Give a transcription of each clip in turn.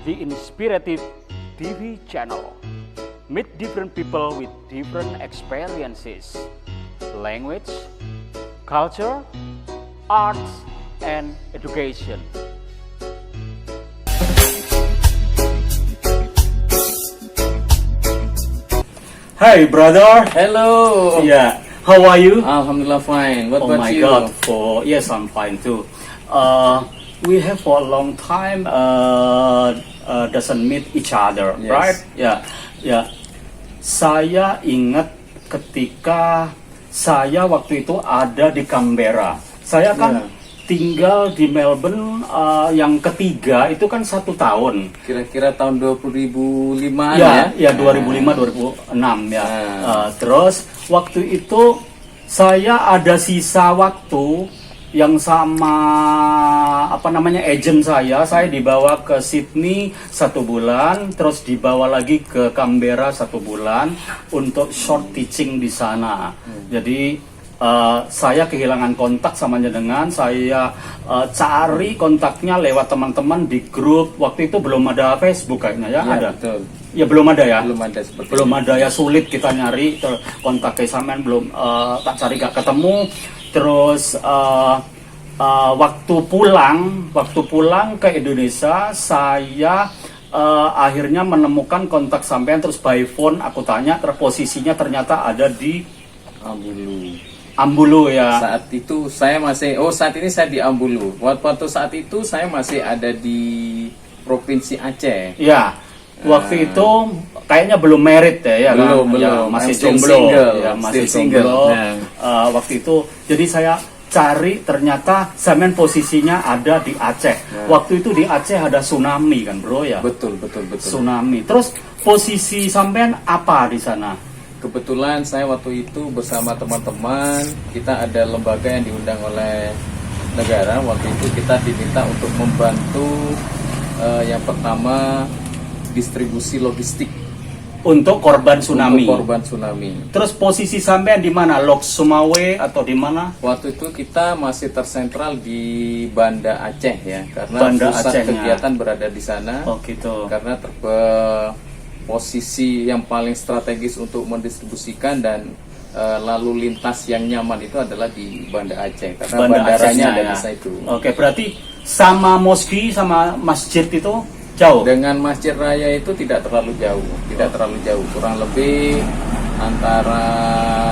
the Inspirative TV channel. Meet different people with different experiences, language, culture, arts, and education. Hi, brother. Hello. Yeah. How are you? Alhamdulillah fine. What Oh about my you? God! Yes, I'm fine too. We have for a long time doesn't meet each other, Yes. right? Yeah, yeah. Saya ingat ketika saya waktu itu ada di Canberra. Saya kan Yeah. tinggal di Melbourne yang ketiga itu kan 1 tahun. Kira-kira tahun 2005 Ya, ya? 2005-2006 ya. Nah. Terus waktu itu saya ada sisa waktu yang sama agent saya dibawa ke Sydney 1 bulan, terus dibawa lagi ke Canberra 1 bulan untuk short teaching di sana. Jadi saya kehilangan kontak sama jenengan, saya cari kontaknya lewat teman-teman di grup. Waktu itu belum ada Facebook kayaknya ya, Ya, ada. betul. Ya belum ada ya. Belum ada seperti Belum itu. ada ya, sulit kita nyari kontak sampean, belum tak cari gak ketemu. Terus waktu pulang ke Indonesia saya akhirnya menemukan kontak sampean, terus by phone aku tanya, posisinya ternyata ada di Ambulu ya. Saat itu saya masih, saat ini saya di Ambulu. Waktu saat itu saya masih ada di Provinsi Aceh. Ya. Waktu itu kayaknya belum married ya, Belum, kan? Ya, belum. masih I'm still jomblo, single. ya, masih Still single. jomblo. Nah. Waktu itu, jadi saya cari, ternyata sampean posisinya ada di Aceh. Nah. Waktu itu di Aceh ada tsunami kan, bro ya. Betul. Tsunami. Terus posisi sampean apa di sana? Kebetulan saya waktu itu bersama teman-teman, kita ada lembaga yang diundang oleh negara. Waktu itu kita diminta untuk membantu yang pertama distribusi logistik Untuk korban tsunami. untuk korban tsunami. Terus posisi sampean di mana? Lok Sumawe atau di mana? Waktu itu kita masih tersentral di Banda Aceh ya, karena Banda pusat Acehnya. kegiatan berada di sana. Oh gitu. Karena posisi yang paling strategis untuk mendistribusikan dan lalu lintas yang nyaman itu adalah di Banda Aceh, karena Banda bandaranya Acehnya, ada ya. di sana itu. Oke, berarti sama moski sama masjid itu jauh? Dengan Masjid Raya itu tidak terlalu jauh, kurang lebih antara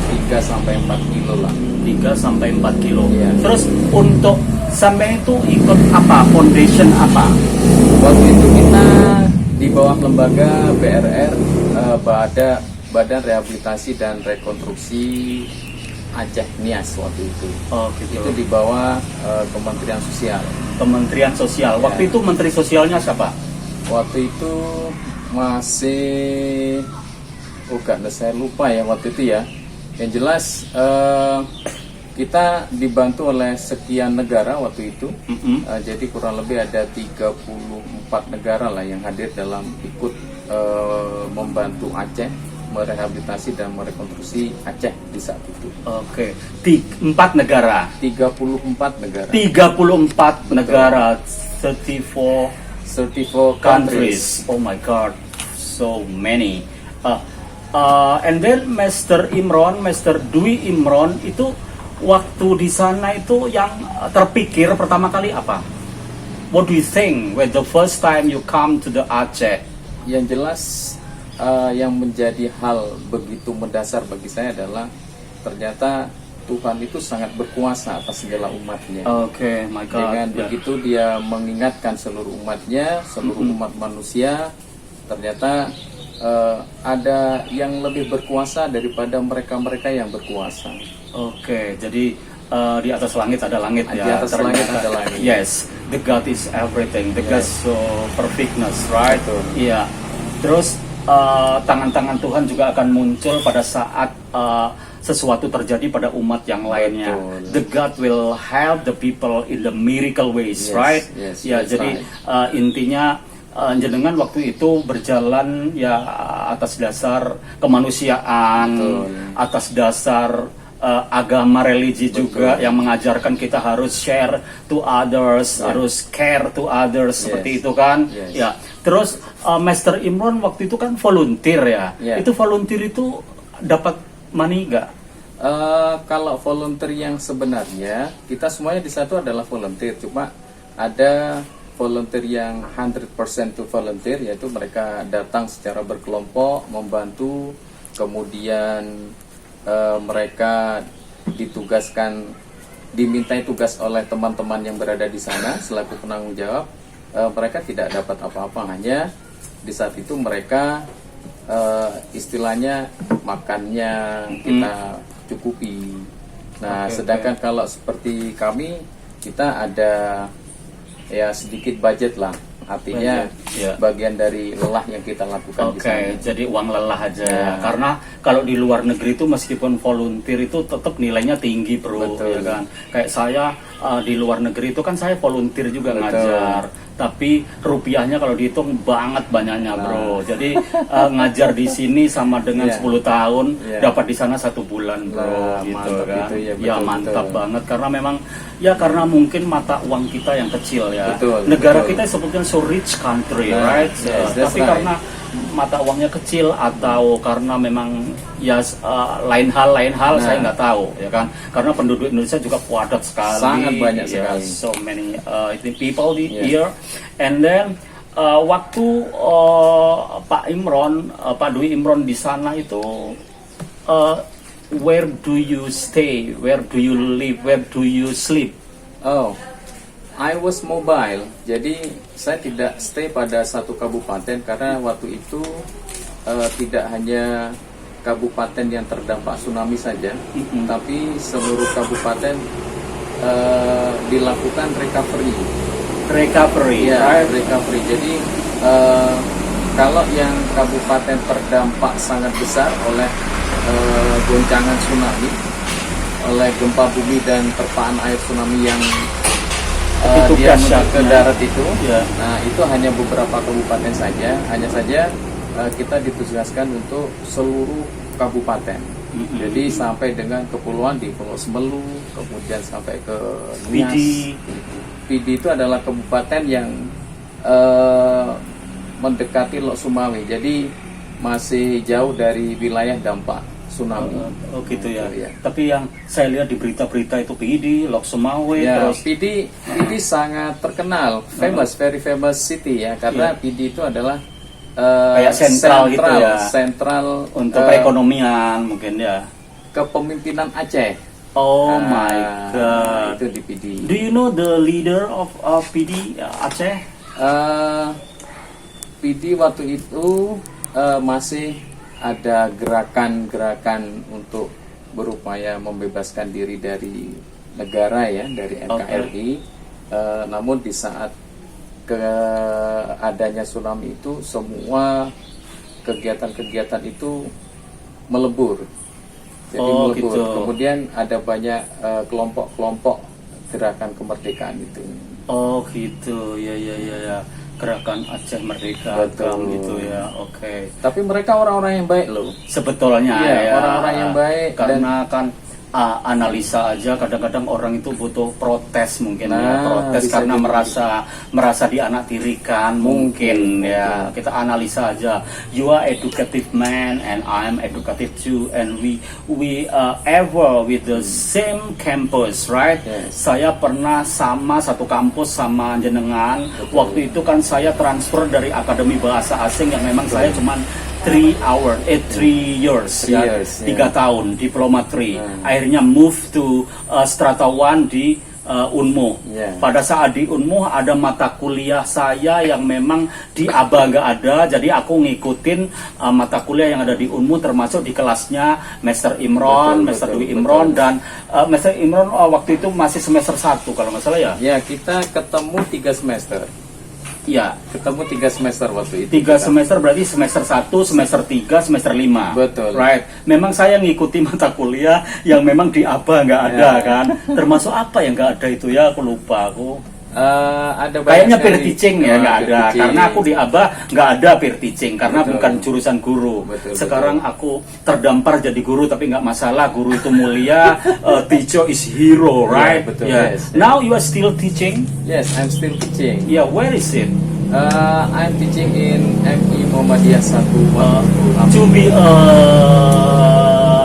3 sampai 4 kilo lah. 3 sampai 4 kilo. Iya. Terus untuk sampai itu ikut apa? Foundation apa? Waktu itu kita di bawah lembaga BRR, Badan Rehabilitasi dan Rekonstruksi Aceh Nias waktu itu. Oh gitu. Itu di bawah Kementerian Sosial. Kementerian Sosial. Ya. Waktu itu menteri sosialnya siapa? Waktu itu masih, karena saya lupa ya waktu itu ya. Yang jelas kita dibantu oleh sekian negara waktu itu. Jadi kurang lebih ada 34 negara lah yang hadir dalam ikut membantu Aceh merehabilitasi dan merekonstruksi Aceh di saat itu. Oke. 4 negara. 34 negara. 34 negara. 34 countries. Oh my God, so many. And then Mr. Dwi Imron itu waktu di sana itu yang terpikir pertama kali apa? What do you think when the first time you come to the Aceh? Yang jelas yang menjadi hal begitu mendasar bagi saya adalah ternyata Tuhan itu sangat berkuasa atas segala umatnya. Oke, my God. Dengan Yeah. begitu dia mengingatkan seluruh umatnya, seluruh umat manusia, ternyata ada yang lebih berkuasa daripada mereka-mereka yang berkuasa. Oke, jadi di atas langit ada langit Di ya. atas ternyata. langit ada langit. Yes, the God is everything. The God Yes. so perfectness, right? Betul. Iya. Terus tangan-tangan Tuhan juga akan muncul pada saat sesuatu terjadi pada umat yang lainnya. Betul. The God will help the people in the miracle ways, Yes, right? yes, Ya, that's jadi intinya jenengan waktu itu berjalan ya atas dasar kemanusiaan, Betul. atas dasar agama religi juga yang mengajarkan kita harus share to others, harus care to others seperti itu kan. Ya. Terus Master Imron waktu itu kan volunteer ya. Itu volunteer itu dapat money nggak? Kalau volunteer yang sebenarnya kita semuanya di satu adalah volunteer, cuma ada volunteer yang 100% to volunteer, yaitu mereka datang secara berkelompok membantu, kemudian mereka dimintai tugas oleh teman-teman yang berada di sana selaku penanggung jawab. Mereka tidak dapat apa-apa, hanya di saat itu mereka istilahnya makannya kita cukupi. Nah, sedangkan kalau seperti kami, kita ada ya sedikit budget lah, artinya bagian dari lelah yang kita lakukan di sana. Jadi uang lelah aja. Karena kalau di luar negeri itu meskipun volunteer itu tetap nilainya tinggi, bro. Ya kan? Kayak saya di luar negeri itu kan saya volunteer juga ngajar, tapi rupiahnya kalau dihitung banget banyaknya, bro. Jadi ngajar di sini sama dengan 10 tahun, dapat di sana 1 bulan, bro. Gitu kan? Itu, mantap banget, karena memang karena mungkin mata uang kita yang kecil ya. Negara kita sebetulnya so rich country, right? Tapi karena mata uangnya kecil atau karena memang lain hal saya nggak tahu ya kan, karena penduduk Indonesia juga padat sekali, sangat banyak sekali, so many people here. And then waktu Pak Dwi Imron di sana itu where do you stay, where do you live, where do you sleep? I was mobile, jadi saya tidak stay pada satu kabupaten karena waktu itu tidak hanya kabupaten yang terdampak tsunami saja, tapi seluruh kabupaten dilakukan recovery. Recovery. Jadi kalau yang kabupaten terdampak sangat besar oleh goncangan tsunami, oleh gempa bumi dan terpaan air tsunami yang dia menuju ke darat itu, nah itu hanya beberapa kabupaten saja. Hanya saja kita ditugaskan untuk seluruh kabupaten. Jadi sampai dengan kepulauan di Pulau Semelu, kemudian sampai ke Nias. Pidi itu adalah kabupaten yang mendekati Lok Sumawe, jadi masih jauh dari wilayah dampak tsunami. Gitu ya. Tapi yang saya lihat di berita-berita itu Pidi, Lok Sumawe, terus Pidi sangat terkenal, very famous city ya, karena Pidi itu adalah kayak sentral gitu ya, sentral untuk perekonomian mungkin ya, kepemimpinan Aceh. My God, itu di Pidi. Do you know the leader of Pidi, Aceh? Pidi waktu itu masih ada gerakan-gerakan untuk berupaya membebaskan diri dari negara ya, dari NKRI. Namun di saat adanya tsunami itu, semua kegiatan-kegiatan itu melebur. Jadi melebur. Gitu. Kemudian ada banyak kelompok-kelompok gerakan kemerdekaan itu. Gitu, ya. Gerakan Aceh Merdeka, gitu ya, Tapi mereka orang-orang yang baik loh. Sebetulnya orang-orang yang baik. Karena kan analisa aja kadang-kadang orang itu butuh protes mungkin protes karena merasa dianaktirikan mungkin ya. Kita analisa aja. You are educative man and I am educative too, and we ever with the same campus, right? Saya pernah sama satu kampus sama jenengan. Waktu itu kan saya transfer dari Akademi Bahasa Asing yang memang saya cuman 3 years, 3 tahun diploma 3. Akhirnya move to strata 1 di Unmu. Pada saat di Unmu ada mata kuliah saya yang memang di ABA nggak ada, jadi aku ngikutin mata kuliah yang ada di Unmu, termasuk di kelasnya Master Imron, Master Dwi Imron, dan Master Imron waktu itu masih semester 1 kalau nggak salah ya. Ya, kita ketemu 3 semester. Ya, ketemu 3 semester waktu itu. 3 semester berarti semester 1, semester 3, semester 5. Betul. Right. Memang saya ngikuti mata kuliah yang memang di ABA nggak ada kan. Termasuk apa yang nggak ada itu ya, aku lupa aku. Ada banyak Kayaknya sekali. peer teaching ya nggak Peer ada, teaching. karena aku di ABA nggak ada peer teaching karena Betul. bukan jurusan guru. Betul, Sekarang aku terdampar jadi guru tapi nggak masalah, guru itu mulia, teacher is hero, right? betul, Yeah. yes, yes. Now you are still teaching? Yes, I'm still teaching. Yeah, where is it? I'm teaching in MI Muhammadiyah 1. To be a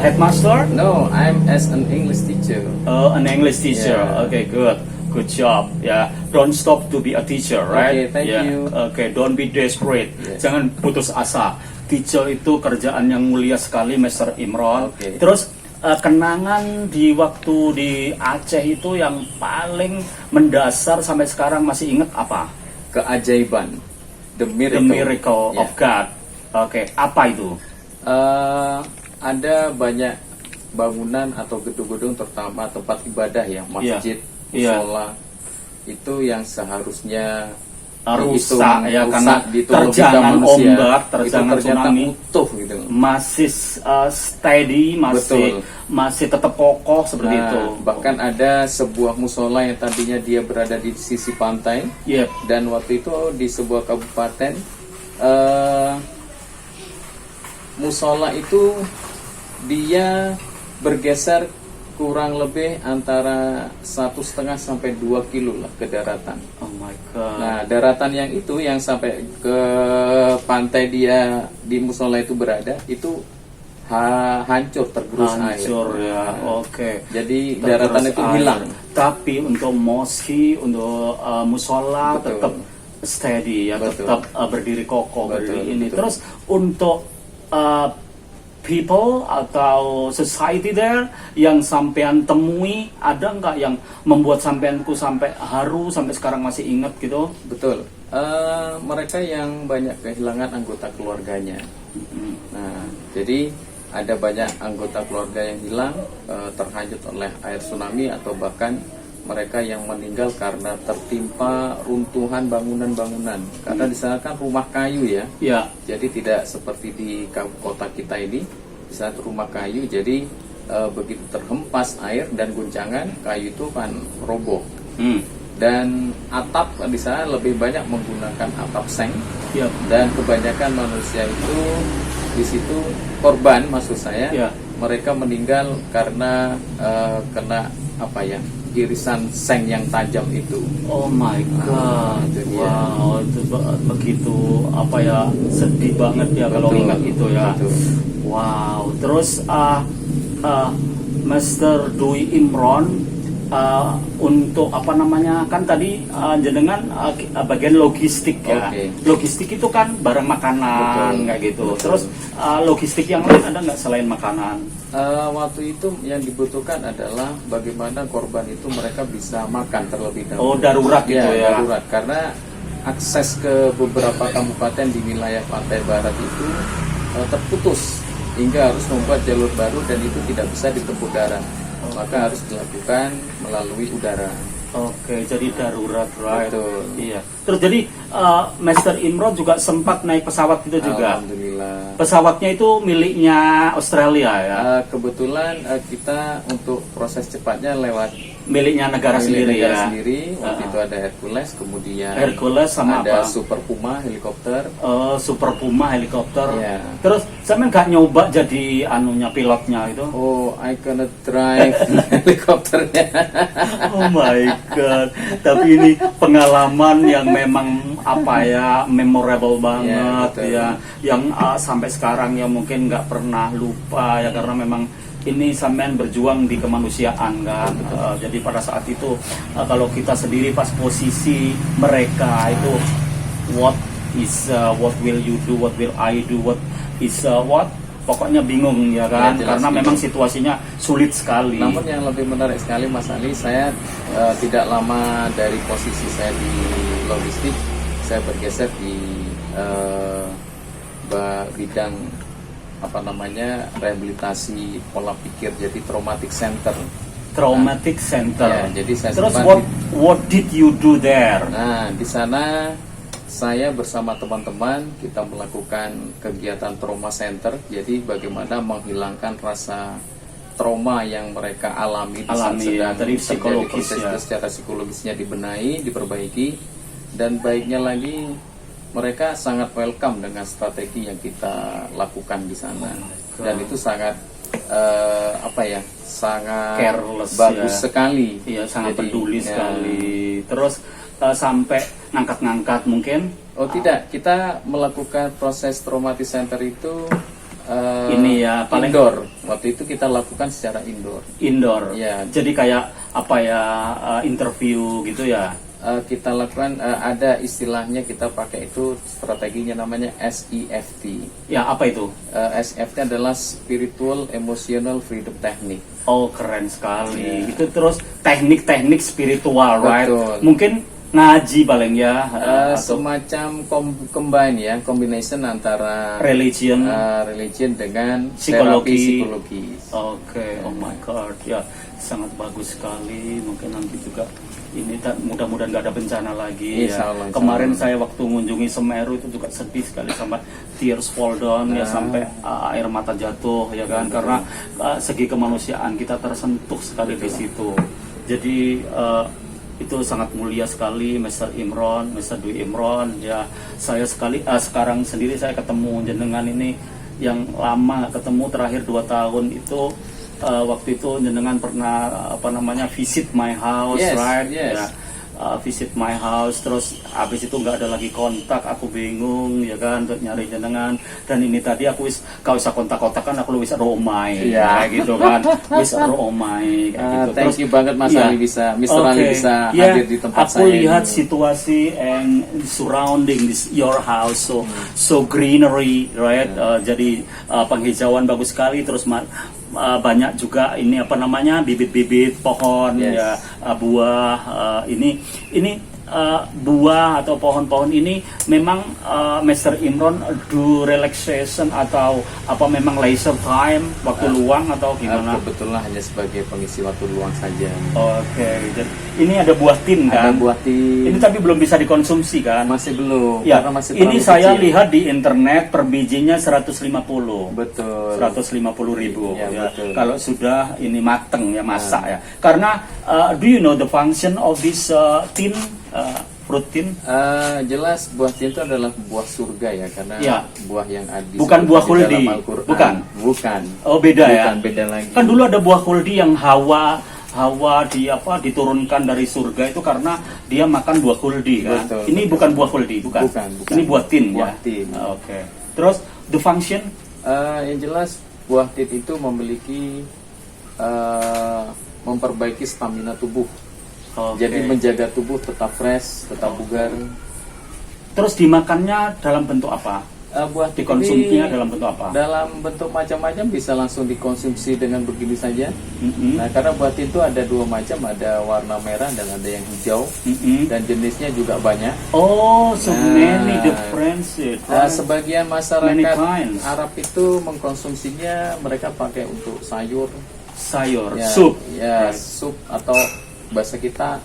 headmaster? No, I'm as an English teacher. An English teacher. Yeah. Okay, good. Good job. Yeah, don't stop to be a teacher, right? Okay, thank yeah. you. Okay, don't be desperate. Yes. Jangan putus asa. Teacher itu kerjaan yang mulia sekali, Mr. Imron. Okay. Terus kenangan di waktu di Aceh itu yang paling mendasar sampai sekarang masih ingat apa? Keajaiban, the The miracle, miracle Yeah. of God. Oke, apa itu? Ada banyak bangunan atau gedung-gedung, terutama tempat ibadah ya, masjid, Iya. musola, itu yang seharusnya Rusak dihitung, ya, karena dihitung logika terjangan manusia, ombak, itu terjangan ternyata tsunami. utuh gitu. Masih steady, Betul. masih tetap kokoh seperti Nah, itu. bahkan ada sebuah musola yang tadinya dia berada di sisi pantai, Yep. dan waktu itu di sebuah kabupaten musola itu dia bergeser kurang lebih antara 1,5 sampai 2 kilo lah ke daratan. Oh my god. Nah, daratan yang itu yang sampai ke pantai dia di musola itu berada itu hancur, tergerus Hancur air. ya. Oke. Jadi Tergerus daratan itu air. hilang. Tapi untuk moski, untuk musola Betul. tetap steady ya, Betul. tetap berdiri kokoh, Betul, berdiri ini. betul. Terus untuk people atau society there yang sampean temui, ada nggak yang membuat sampeanku sampai haru sampai sekarang masih ingat gitu? Betul. Mereka yang banyak kehilangan anggota keluarganya. Nah, jadi ada banyak anggota keluarga yang hilang, terhanyut oleh air tsunami, atau bahkan mereka yang meninggal karena tertimpa runtuhan bangunan-bangunan. Karena di sana kan rumah kayu ya. Ya. Jadi tidak seperti di kota kita ini, di sana rumah kayu. Jadi begitu terhempas air dan guncangan, kayu itu kan roboh. Dan atap di sana lebih banyak menggunakan atap seng. Ya. Dan kebanyakan manusia itu di situ korban, maksud saya, Ya. mereka meninggal karena kena apa ya, irisan seng yang tajam itu. Oh my god. itu dia. Wow, itu begitu apa ya, sedih banget ya kalau Betul, ingat itu ya. betul. Wow. Terus Mr. Dwi Imron, untuk apa namanya, kan tadi jenengan bagian logistik ya. Oke. Logistik itu kan barang makanan Betul, kayak gitu. betul. Terus logistik yang lain ada nggak selain makanan? Waktu itu yang dibutuhkan adalah bagaimana korban itu mereka bisa makan terlebih dahulu. Oh, darurat gitu ya. Darurat, karena akses ke beberapa kabupaten di wilayah pantai barat itu terputus, hingga harus membuat jalur baru dan itu tidak bisa ditempuh darat. Maka harus dilakukan melalui udara. Oke, jadi darurat, right? Betul. Iya. Terus jadi Master Imron juga sempat naik pesawat itu juga. Alhamdulillah. Pesawatnya itu miliknya Australia ya, Kebetulan kita untuk proses cepatnya lewat miliknya negara sendiri ya. sendiri. Waktu itu ada Hercules, kemudian Hercules sama ada apa? Super Puma helikopter. Super Puma helikopter. Iya. Terus saya nggak nyoba jadi anunya, pilotnya itu. Oh, I cannot drive helikopternya. Oh my god. Tapi ini pengalaman yang memang apa ya, memorable banget betul. ya. Yang sampai sekarang ya mungkin nggak pernah lupa ya, karena memang ini sampean berjuang di kemanusiaan kan. Jadi pada saat itu kalau kita sendiri pas posisi mereka itu, what will you do, what will I do, what is what, pokoknya bingung ya kan, Ya, jelas karena bingung. memang situasinya sulit sekali. Namun yang lebih menarik sekali Mas Ali, saya tidak lama dari posisi saya di logistik, saya bergeser di bidang apa namanya, rehabilitasi pola pikir, jadi traumatic center. Traumatic Center. Ya, jadi saya Terus sempat what did you do there? Nah, di sana saya bersama teman-teman kita melakukan kegiatan trauma center. Jadi bagaimana menghilangkan rasa trauma yang mereka alami di saat Alami, sedang dari terjadi psikologis proses ya. itu, secara psikologisnya dibenahi, diperbaiki, dan baiknya lagi mereka sangat welcome dengan strategi yang kita lakukan di sana, dan itu sangat sangat Careless, bagus ya. sekali. Iya, sangat Jadi, peduli ya. sekali. Terus sampai ngangkat-ngangkat mungkin. Oh tidak, kita melakukan proses traumatic center itu Ini ya, paling- indoor. Waktu itu kita lakukan secara indoor. Indoor. Iya. Jadi kayak apa ya, interview gitu ya. Kita lakukan ada istilahnya, kita pakai itu strateginya namanya SEFT. Ya, apa itu? SEFT adalah Spiritual Emotional Freedom Technique. Oh, keren sekali. Itu terus teknik-teknik spiritual, right? Betul. Mungkin ngaji paling ya, atau Semacam combine ya, combination antara religion. religion dengan Psikologi. terapi psikologis. Oke, oh my god, ya sangat bagus sekali. Mungkin nanti juga ini mudah-mudahan nggak ada bencana lagi. Insya Allah, Ya. insya Kemarin Allah. saya waktu mengunjungi Semeru itu juga sedih sekali, sampai tears fall down ya, sampai air mata jatuh ya kan, karena segi kemanusiaan kita tersentuh sekali di situ. Jadi itu sangat mulia sekali, Mr. Imron, Mr. Dwi Imron. Ya, saya sekarang sendiri saya ketemu jenengan ini yang lama nggak ketemu, terakhir 2 tahun itu. Waktu itu jenengan pernah visit my house, Yes, right? yes. Ya, visit my house, terus habis itu nggak ada lagi kontak, aku bingung ya kan untuk nyari jenengan. Dan ini tadi aku kau bisa kontak-kontakan, aku wis romai, Iya. kayak gitu kan, wis romai kayak gitu. Thank you banget Mas iya. Ali Mr. Ali Oke. bisa Ya, hadir di tempat aku saya lihat ini. situasi and surrounding your house, so greenery, right? Jadi penghijauan bagus sekali, terus banyak juga ini bibit-bibit pohon. Yes. Ya, buah. Ini buah atau pohon-pohon ini memang Mr. Imron do relaxation atau memang leisure time, waktu luang atau gimana? Kebetulan hanya sebagai pengisi waktu luang saja. Oke, jadi ini ada buah tin kan? Ada buah tin. Ini tapi belum bisa dikonsumsi kan? Masih belum, Ya, karena masih ini terlalu saya kecil. lihat di internet per bijinya 150. Betul. 150.000 Ya, ya. betul. Kalau sudah ini mateng ya, masak ya. Karena do you know the function of this tin, fruit tin? Jelas buah tin itu adalah buah surga ya, karena Ya. buah yang ada Bukan buah di dalam khuldi. Al-Quran. Bukan. Bukan. Oh, beda ya. Bukan, beda lagi. Kan dulu ada buah khuldi yang Hawa diturunkan dari surga itu karena dia makan buah khuldi kan. Betul, Ini betul. bukan buah khuldi, bukan. Bukan. Ini buah tin Buah ya. tin. Oke. Terus the function? Yang jelas buah tin itu memiliki memperbaiki stamina tubuh. Oke. Jadi menjaga tubuh tetap fresh, tetap bugar. Terus dimakannya dalam bentuk apa? Buah tin Dikonsumsinya ini dalam bentuk apa? dalam bentuk macam-macam, bisa langsung dikonsumsi dengan begini saja. Mm-mm. Nah, karena buah tin itu ada 2 macam, ada warna merah dan ada yang hijau, Mm-mm. dan jenisnya juga banyak. Oh, so Nah, many differences. Sebagian Many masyarakat kinds. Arab itu mengkonsumsinya, mereka pakai untuk sayur, Sayur, ya, sup. ya Right. sup, atau bahasa kita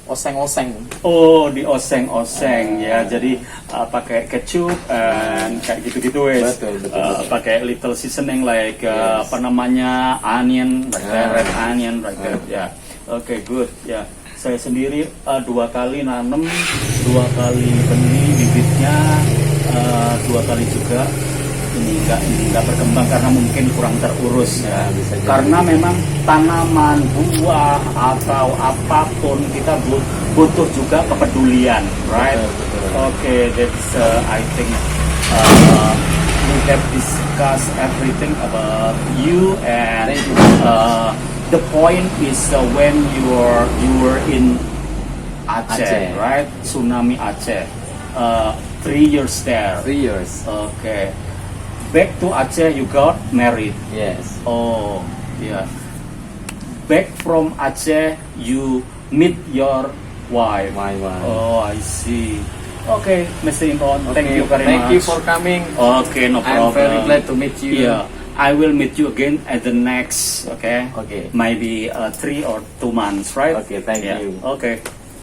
oseng-oseng. Oh, dioseng-oseng ya. Jadi pakai ketchup and kayak gitu-gitu wes. Betul, betul. Pakai little seasoning like Yes. onion, like red onion, like that. Ah. Ya. Oke, good. Ya. Saya sendiri 2 kali nanam, 2 kali benih bibitnya, 2 kali juga ini nggak berkembang karena mungkin kurang terurus ya. Bisa jadi. Karena memang tanaman, buah atau apapun kita butuh juga kepedulian, right? Betul. Okay, that's I think we have discussed everything about you, and Thank you. the point is when you were in Aceh, Aceh. right? Tsunami Aceh, 3 years there. 3 years. Okay. Back to Aceh, you got married. Yes. Oh, yeah. Back from Aceh, you meet your wife. My wife. Oh, I see. Okay, Mr. Imron, thank Okay, you very thank much. you for coming. Okay, no I'm problem. very glad to meet you. Yeah, I will meet you again at the next. Okay. Okay. Maybe 3 or 2 months, right? Okay, thank Yeah. you. Okay.